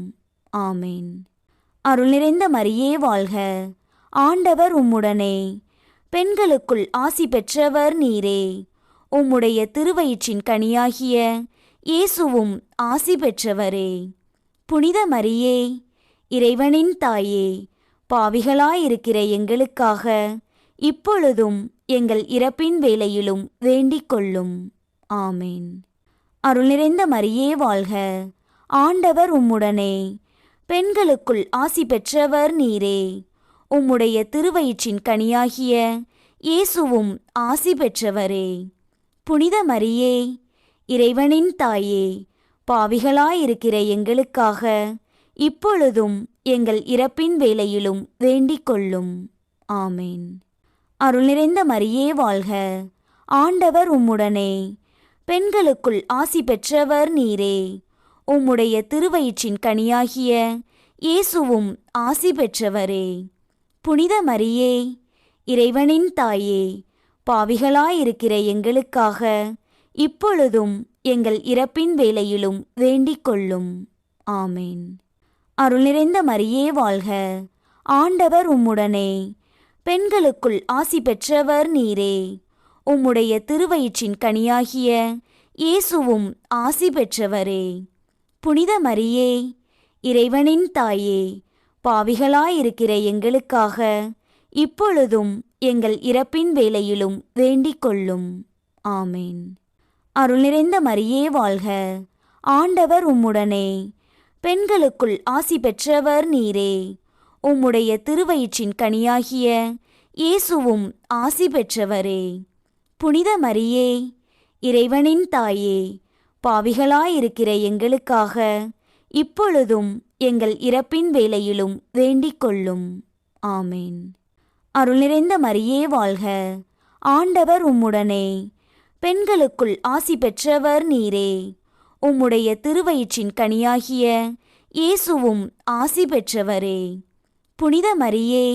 ஆமேன். அருள் நிறைந்த மரியே வாழ்க, ஆண்டவர் உம்முடனே, பெண்களுக்குள் ஆசி பெற்றவர் நீரே. உம்முடைய திருவயிற்றின் கனியாகிய இயேசுவும் ஆசி பெற்றவரே. புனித மரியே, இறைவனின் தாயே, பாவிகளாயிருக்கிற எங்களுக்காக இப்பொழுதும் எங்கள் இறப்பின் வேளையிலும் வேண்டிக் கொள்ளும். ஆமேன். அருள் நிறைந்த மரியே வாழ்க, ஆண்டவர் உம்முடனே, பெண்களுக்குள் ஆசி பெற்றவர் நீரே. உம்முடைய திருவயிற்றின் கனியாகிய இயேசுவும் ஆசி பெற்றவரே. புனித மரியே, இறைவனின் தாயே, பாவிகளாயிருக்கிற எங்களுக்காக இப்பொழுதும் எங்கள் இறப்பின் வேளையிலும் வேண்டிக் கொள்ளும். ஆமேன். அருள் நிறைந்த மரியே வாழ்க, ஆண்டவர் உம்முடனே, பெண்களுக்குள் ஆசி பெற்றவர் நீரே. உம்முடைய திருவயிற்றின் கனியாகிய இயேசுவும் ஆசி பெற்றவரே. புனித மரியே, இறைவனின் தாயே, பாவிகளாயிருக்கிற எங்களுக்காக இப்பொழுதும் எங்கள் இறப்பின் வேளையிலும் வேண்டிக் கொள்ளும். ஆமேன். அருள் நிறைந்த மரியே வாழ்க, ஆண்டவர் உம்முடனே, பெண்களுக்குள் ஆசி பெற்றவர் நீரே. உம்முடைய திருவயிற்றின் கனியாகிய இயேசுவும் ஆசி பெற்றவரே. புனித மரியே, இறைவனின் தாயே, பாவிகளாயிருக்கிற எங்களுக்காக இப்பொழுதும் எங்கள் இறப்பின் வேளையிலும் வேண்டிக் கொள்ளும். ஆமேன். அருள் நிறைந்த மரியே வாழ்க, ஆண்டவர் உம்முடனே, பெண்களுக்குள் ஆசி பெற்றவர் நீரே. உம்முடைய திருவயிற்றின் கனியாகிய இயேசுவும் ஆசி பெற்றவரே. புனித மரியே, இறைவனின் தாயே, பாவிகளாயிருக்கிற எங்களுக்காக இப்பொழுதும் எங்கள் இறப்பின் வேளையிலும் வேண்டிக் கொள்ளும். ஆமேன். அருள் நிறைந்த மரியே வாழ்க, ஆண்டவர் உம்முடனே, பெண்களுக்குள் ஆசி பெற்றவர் நீரே. உம்முடைய திருவயிற்றின் கனியாகிய இயேசுவும் ஆசி பெற்றவரே. புனித மரியே,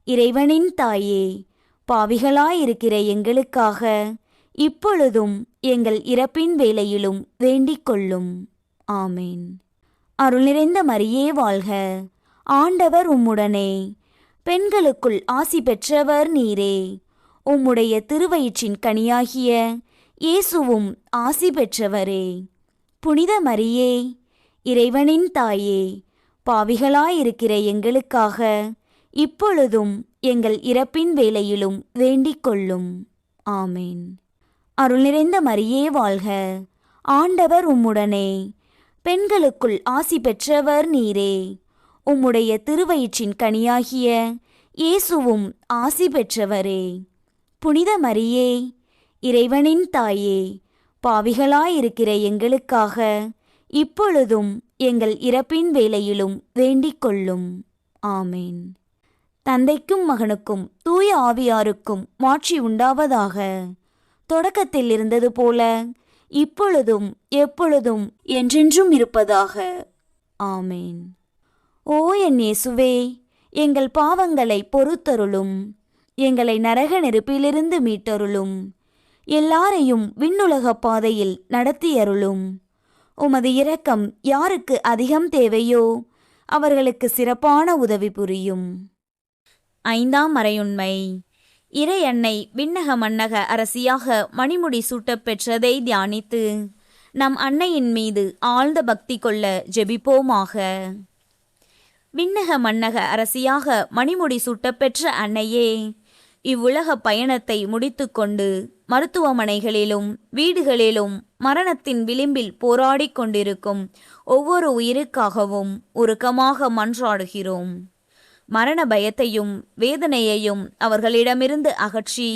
இறைவனின் தாயே, பாவிகளாயிருக்கிற எங்களுக்காக இப்பொழுதும் எங்கள் இறப்பின் வேளையிலும் வேண்டிக் கொள்ளும். ஆமேன். அருள் நிறைந்த மரியே வாழ்க, ஆண்டவர் உம்முடனே, பெண்களுக்குள் ஆசி பெற்றவர் நீரே. உம்முடைய திருவயிற்றின் கனியாகிய இயேசுவும் ஆசி பெற்றவரே. புனித மரியே, இறைவனின் தாயே, பாவிகளாயிருக்கிற எங்களுக்காக இப்பொழுதும் எங்கள் இறப்பின் வேளையிலும் வேண்டிக் கொள்ளும். ஆமேன். அருள் நிறைந்த மரியே வாழ்க, ஆண்டவர் உம்முடனே, பெண்களுக்குள் ஆசி பெற்றவர் நீரே. உம்முடைய திருவயிற்றின் கனியாகிய இயேசுவும் ஆசி பெற்றவரே. புனித மரியே, இறைவனின் தாயே, பாவிகளாயிருக்கிற எங்களுக்காக இப்பொழுதும் எங்கள் இறப்பின் வேளையிலும் வேண்டிக் கொள்ளும். ஆமேன். தந்தைக்கும் மகனுக்கும் தூய ஆவியாருக்கும் மாட்சி உண்டாவதாக. தொடக்கத்தில் இருந்தது போல இப்பொழுதும் எப்பொழுதும் என்றென்றும் இருப்பதாக. ஆமேன். ஓ என் இயேசுவே, எங்கள் பாவங்களை பொறுத்தருளும். எங்களை நரக நெருப்பிலிருந்து மீட்டருளும். எல்லாரையும் விண்ணுலக பாதையில் நடத்தியருளும். உமது இரக்கம் யாருக்கு அதிகம் தேவையோ அவர்களுக்கு சிறப்பான உதவி புரியும். 5ஆம் மறையுண்மை. இறை அன்னை விண்ணக மன்னக அரசியாக மணிமுடி சூட்டப் பெற்றதை தியானித்து நம் அன்னையின் மீது ஆழ்ந்த பக்தி கொள்ள ஜெபிப்போமாக. விண்ணக மன்னக அரசியாக மணிமுடி சூட்டப்பெற்ற அன்னையே, இவ்வுலக பயணத்தை முடித்துக்கொண்டு மருத்துவமனைகளிலும் வீடுகளிலும் மரணத்தின் விளிம்பில் போராடிக் கொண்டிருக்கும் ஒவ்வொரு உயிருக்காகவும் உருக்கமாக மன்றாடுகிறோம். மரண பயத்தையும் வேதனையையும் அவர்களிடமிருந்து அகற்றி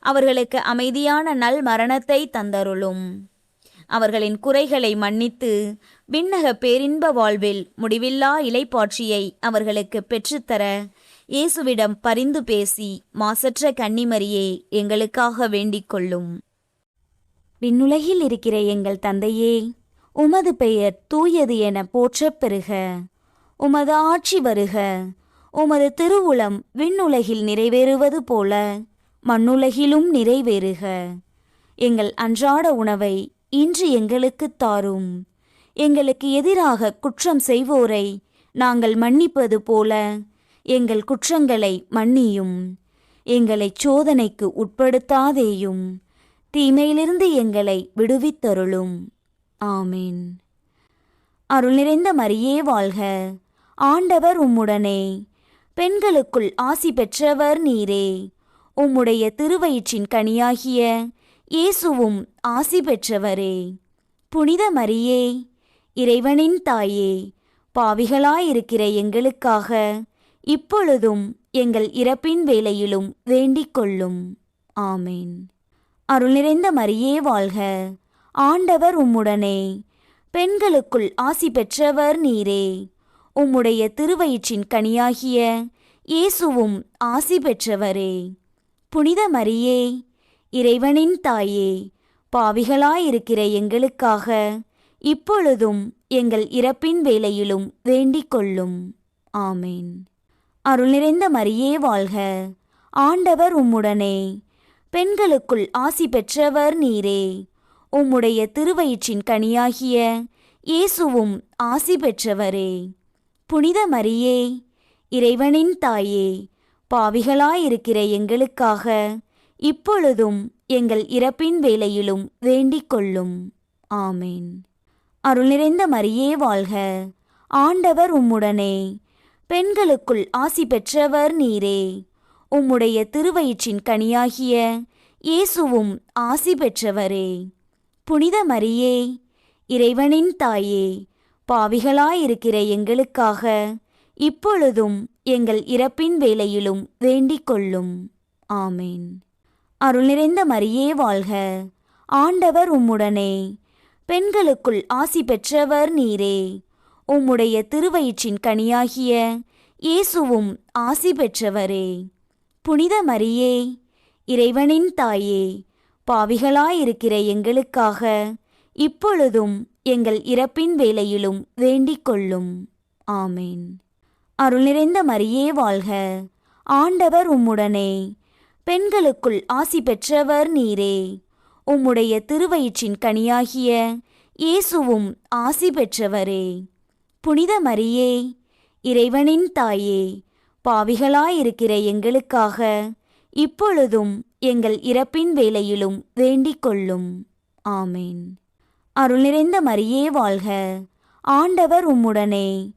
அவர்களுக்கு அமைதியான நல் மரணத்தை தந்தருளும். அவர்களின் குறைகளை மன்னித்து விண்ணக பேரின்ப வாழ்வில் முடிவில்லா இளைப்பாட்சியை அவர்களுக்கு பெற்றுத்தர இயேசுவிடம் பரிந்து பேசி மாசற்ற கன்னிமரியே எங்களுக்காக வேண்டிக் கொள்ளும். விண்ணுலகில் இருக்கிற எங்கள் தந்தையே, உமது பெயர் தூயது என போற்றப் பெறுக. உமது ஆட்சி வருக. உமது திருவுளம் விண்ணுலகில் நிறைவேறுவது போல மண்ணுலகிலும் நிறைவேறுக. எங்கள் அன்றாட உணவை இன்று எங்களுக்குத் தாரும். எங்களுக்கு எதிராக குற்றம் செய்வோரை நாங்கள் மன்னிப்பது போல எங்கள் குற்றங்களை மன்னியும். எங்களைச் சோதனைக்கு உட்படுத்தாதேயும், தீமையிலிருந்து எங்களை விடுவித்தருளும். ஆமீன். அருள் நிறைந்த மரியே வாழ்க, ஆண்டவர் உம்முடனே, பெண்களுக்குள் ஆசி பெற்றவர் நீரே. உம்முடைய திருவயிற்றின் கனியாகிய இயேசுவும் ஆசி பெற்றவரே. புனித மரியே, இறைவனின் தாயே, பாவிகளாயிருக்கிற எங்களுக்காக இப்பொழுதும் எங்கள் இறப்பின் வேளையிலும் வேண்டிக் கொள்ளும். ஆமேன். அருள் நிறைந்த மரியே வாழ்க, ஆண்டவர் உம்முடனே, பெண்களுக்குள் ஆசி பெற்றவர் நீரே. உம்முடைய திருவயிற்றின் கனியாகிய இயேசுவும் ஆசி பெற்றவரே. புனித மரியே, இறைவனின் தாயே, பாவிகளாயிருக்கிற எங்களுக்காக இப்பொழுதும் எங்கள் இறப்பின் வேளையிலும் வேண்டிக் கொள்ளும். ஆமேன். அருள் நிறைந்த மரியே வாழ்க, ஆண்டவர் உம்முடனே, பெண்களுக்குள் ஆசி பெற்றவர் நீரே. உம்முடைய திருவயிற்றின் கனியாகிய இயேசுவும் ஆசி பெற்றவரே. புனித மரியே, இறைவனின் தாயே, பாவிகளாயிருக்கிற எங்களுக்காக இப்பொழுதும் எங்கள் இறப்பின் வேளையிலும் வேண்டிக் கொள்ளும். ஆமேன். அருள் நிறைந்த மரியே வாழ்க, ஆண்டவர் உம்முடனே, பெண்களுக்குள் ஆசி பெற்றவர் நீரே. உம்முடைய திருவயிற்றின் கனியாகிய இயேசுவும் ஆசி பெற்றவரே. புனித மரியே, இறைவனின் தாயே, பாவிகளாயிருக்கிற எங்களுக்காக இப்பொழுதும் எங்கள் இறப்பின் வேளையிலும் வேண்டிக் கொள்ளும். ஆமேன். அருள் நிறைந்த மரியே வாழ்க, ஆண்டவர் உம்முடனே, பெண்களுக்குள் ஆசி பெற்றவர் நீரே. உம்முடைய திருவயிற்றின் கனியாகிய இயேசுவும் ஆசி பெற்றவரே. புனித மரியே, இறைவனின் தாயே, பாவிகளாயிருக்கிற எங்களுக்காக இப்பொழுதும் எங்கள் இறப்பின் வேளையிலும் வேண்டிக் கொள்ளும். ஆமேன். அருள் நிறைந்த மரியே வாழ்க, ஆண்டவர் உம்முடனே, பெண்களுக்குள் ஆசி பெற்றவர் நீரே. உம்முடைய திருவயிற்றின் கனியாகிய இயேசுவும் ஆசி பெற்றவரே. புனித மரியே, இறைவனின் தாயே, பாவிகளாயிருக்கிற எங்களுக்காக இப்பொழுதும் எங்கள் இறப்பின் வேளையிலும் வேண்டிக் கொள்ளும். ஆமேன். அருள் நிறைந்த மரியே வாழ்க, ஆண்டவர் உம்முடனே,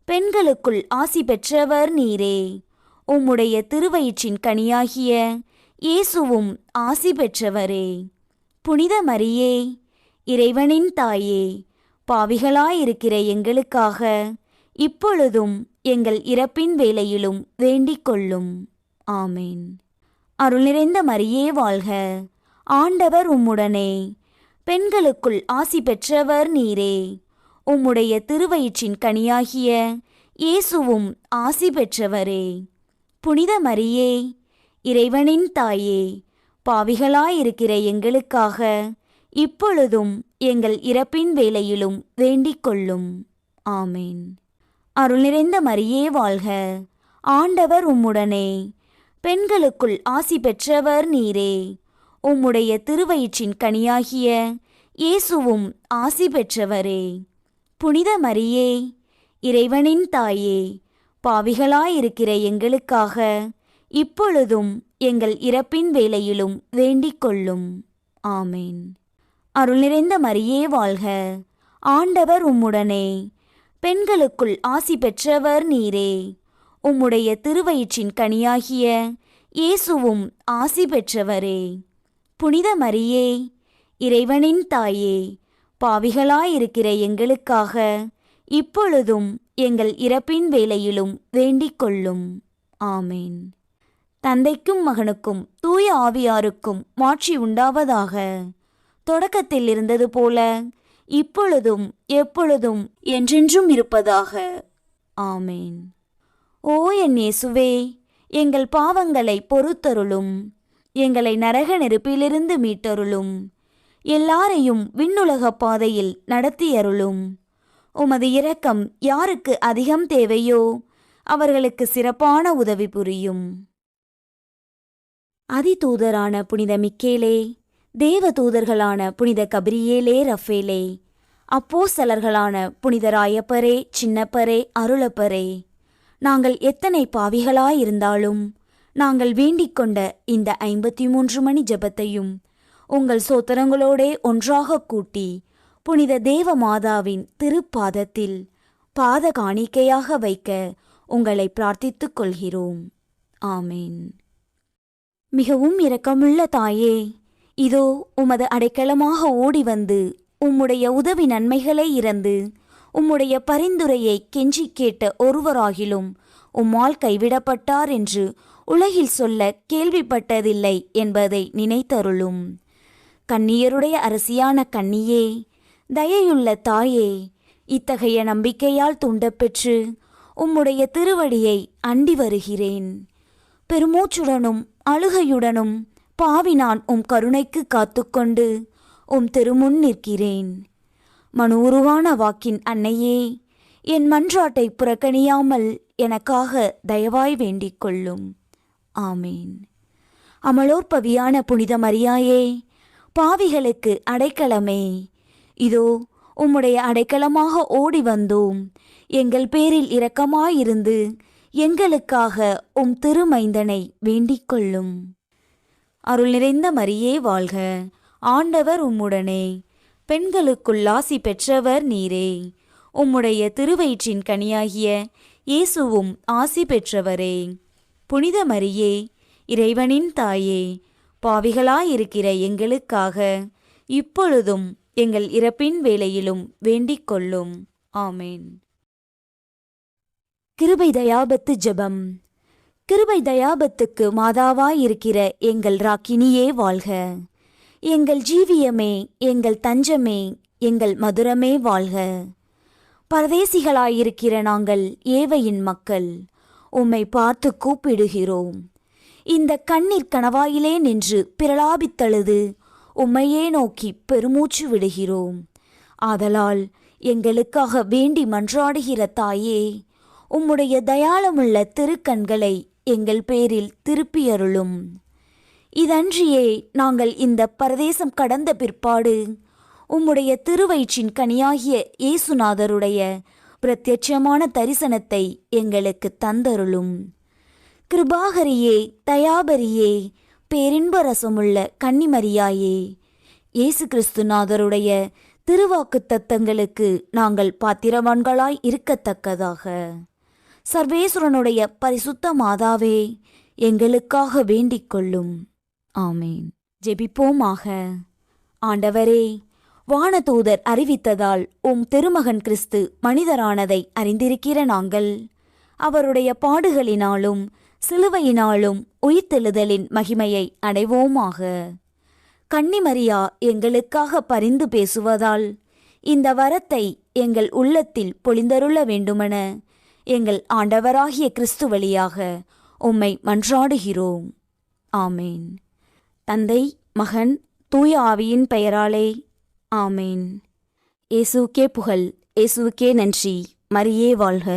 பெண்களுக்குள் ஆசி பெற்றவர் நீரே. உம்முடைய திருவயிற்றின் கனியாகிய இயேசுவும் ஆசி பெற்றவரே. புனித மரியே, இறைவனின் தாயே, பாவிகளாயிருக்கிற எங்களுக்காக இப்பொழுதும் எங்கள் இறப்பின் வேளையிலும் வேண்டிக் கொள்ளும். ஆமேன். அருள் நிறைந்த மரியே வாழ்க, ஆண்டவர் உம்முடனே, பெண்களுக்குள் ஆசி பெற்றவர் நீரே. உம்முடைய திருவயிற்றின் கனியாகிய இயேசுவும் ஆசி பெற்றவரே. புனித மரியே, இறைவனின் தாயே, பாவிகளாயிருக்கிற எங்களுக்காக இப்பொழுதும் எங்கள் இறப்பின் வேளையிலும் வேண்டிக் கொள்ளும். ஆமேன். அருள் நிறைந்த மரியே வாழ்க, ஆண்டவர் உம்முடனே, பெண்களுக்குள் ஆசி பெற்றவர் நீரே. உம்முடைய திருவயிற்றின் கனியாகிய இயேசுவும் ஆசி பெற்றவரே. புனித மரியே, இறைவனின் தாயே, பாவிகளாயிருக்கிற எங்களுக்காக இப்பொழுதும் எங்கள் இறப்பின் வேளையிலும் வேண்டிக் கொள்ளும். ஆமேன். அருள் நிறைந்த மரியே வாழ்க, ஆண்டவர் உம்முடனே, பெண்களுக்குள் ஆசி பெற்றவர் நீரே. உம்முடைய திருவயிற்றின் கனியாகிய இயேசுவும் ஆசி பெற்றவரே. புனித மரியே, இறைவனின் தாயே, பாவிகளாயிருக்கிற எங்களுக்காக இப்பொழுதும் எங்கள் இறப்பின் வேளையிலும் வேண்டிக் கொள்ளும். ஆமேன். தந்தைக்கும் மகனுக்கும் தூய ஆவியாருக்கும் மாட்சி உண்டாவதாக. தொடக்கத்தில் இருந்தது போல இப்பொழுதும் எப்பொழுதும் என்றென்றும் இருப்பதாக. ஆமேன். ஓ என் இயேசுவே, எங்கள் பாவங்களை பொறுத்தருளும். எங்களை நரக நெருப்பிலிருந்து மீட்டருளும். எல்லாரையும் விண்ணுலக பாதையில் நடத்தியருளும். உமது இரக்கம் யாருக்கு அதிகம் தேவையோ அவர்களுக்கு சிறப்பான உதவி புரியும். அதிதூதரான புனித மிக்கேலே, தேவ தூதர்களான புனித கபிரியேலே ரஃபேலே, அப்போஸ்தலர்களான புனித ராயப்பரே, சின்னப்பரே, அருளப்பரே, நாங்கள் எத்தனை பாவிகளாயிருந்தாலும் நாங்கள் வேண்டிக் கொண்ட இந்த 53 மணி ஜெபத்தையும் உங்கள் சோத்திரங்களோடே ஒன்றாக கூட்டி புனித தேவ மாதாவின் திருப்பாதத்தில் பாத காணிக்கையாக வைக்க உங்களை பிரார்த்தித்துக் கொள்கிறோம். ஆமேன். மிகவும் இரக்கமுள்ள தாயே, இதோ உமது அடைக்கலமாக ஓடி வந்து உம்முடைய உதவி நன்மைகளை இறந்து உம்முடைய பரிந்துரையை கெஞ்சி கேட்ட ஒருவராகிலும் உம்மால் கைவிடப்பட்டார் என்று உலகில் சொல்ல கேள்விப்பட்டதில்லை என்பதை நினைத்தருளும். கன்னியருடைய அரசியான கன்னியே, தயையுள்ள தாயே, இத்தகைய நம்பிக்கையால் தூண்டப்பெற்று உம்முடைய திருவடியை அண்டி வருகிறேன். பெருமூச்சுடனும் அழுகையுடனும் பாவி நான் உம் கருணைக்கு காத்துக்கொண்டு உம் திருமுன் நிற்கிறேன். மனூருவான வாக்கின் அன்னையே, என் மன்றாட்டை புறக்கணியாமல் எனக்காக தயவாய் வேண்டிக் கொள்ளும். ஆமேன். அமலோற்பவியான புனித மரியாயே, பாவிகளுக்கு அடைக்கலமே, இதோ உம்முடைய அடைக்கலமாக ஓடி வந்தோம். எங்கள் பேரில் இரக்கமாயிருந்து எங்களுக்காக உம் திருமைந்தனை வேண்டிக் கொள்ளும். அருள் நிறைந்த மரியே வாழ்க, ஆண்டவர் உம்முடனே, பெண்களுக்குள் ஆசி பெற்றவர் நீரே. உம்முடைய திருவயிற்றின் கனியாகிய இயேசுவும் ஆசி பெற்றவரே. புனித மரியே, இறைவனின் தாயே, பாவிகளாயிருக்கிற எங்களுக்காக இப்பொழுதும் எங்கள் இறப்பின் வேளையிலும் வேண்டிக் கொள்ளும். ஆமேன். கிருபை தயாபத்து ஜெபம். கிருபை தயாபத்துக்கு மாதாவாயிருக்கிற எங்கள் ராக்கினியே வாழ்க. எங்கள் ஜீவியமே, எங்கள் தஞ்சமே, எங்கள் மதுரமே வாழ்க. பரதேசிகளாயிருக்கிற நாங்கள் ஏவையின் மக்கள் உம்மை பார்த்து கூப்பிடுகிறோம். இந்த கண்ணீர் கணவாயிலே நின்று பிரலாபித்தழுது உம்மையே நோக்கி பெருமூச்சு விடுகிறோம். ஆதலால் எங்களுக்காக வேண்டி மன்றாடுகிற தாயே, உம்முடைய தயாளமுள்ள திருக்கண்களை எங்கள் பேரில் திருப்பியருளும். இதன்றியே நாங்கள் இந்த பரதேசம் கடந்த பிற்பாடு உம்முடைய திருவயிற்றின் கனியாகிய இயேசுநாதருடைய பிரத்யட்சமான தரிசனத்தை எங்களுக்கு தந்தருளும். கிருபாகரியே, தயாபரியே, பேரின்ப ரசமுள்ள கன்னிமரியாயே, இயேசு கிறிஸ்துநாதருடைய திருவாக்கு தத்தங்களுக்கு நாங்கள் பாத்திரவான்களாய் இருக்கத்தக்கதாக சர்வேஸ்வரனுடைய பரிசுத்த மாதாவே, எங்களுக்காக வேண்டிக் கொள்ளும். ஆமேன். ஜெபிப்போமாக. ஆண்டவரே, வானதூதர் அறிவித்ததால் உம் திருமகன் கிறிஸ்து மனிதரானதை அறிந்திருக்கிற நாங்கள் அவருடைய பாடுகளினாலும் சிலுவையினாலும் உயிர்த்தெழுதலின் மகிமையை அடைவோமாக. கன்னிமரியா எங்களுக்காக பரிந்து பேசுவதால் இந்த வரத்தை எங்கள் உள்ளத்தில் பொழிந்தருள வேண்டுமென எங்கள் ஆண்டவராகிய கிறிஸ்து வழியாக உம்மை மன்றாடுகிறோம். ஆமேன். தந்தை, மகன், தூய ஆவியின் பெயராலே ஆமேன். இயேசுக்கே புகழ், இயேசுக்கே நன்றி. மரியே வாழ்க.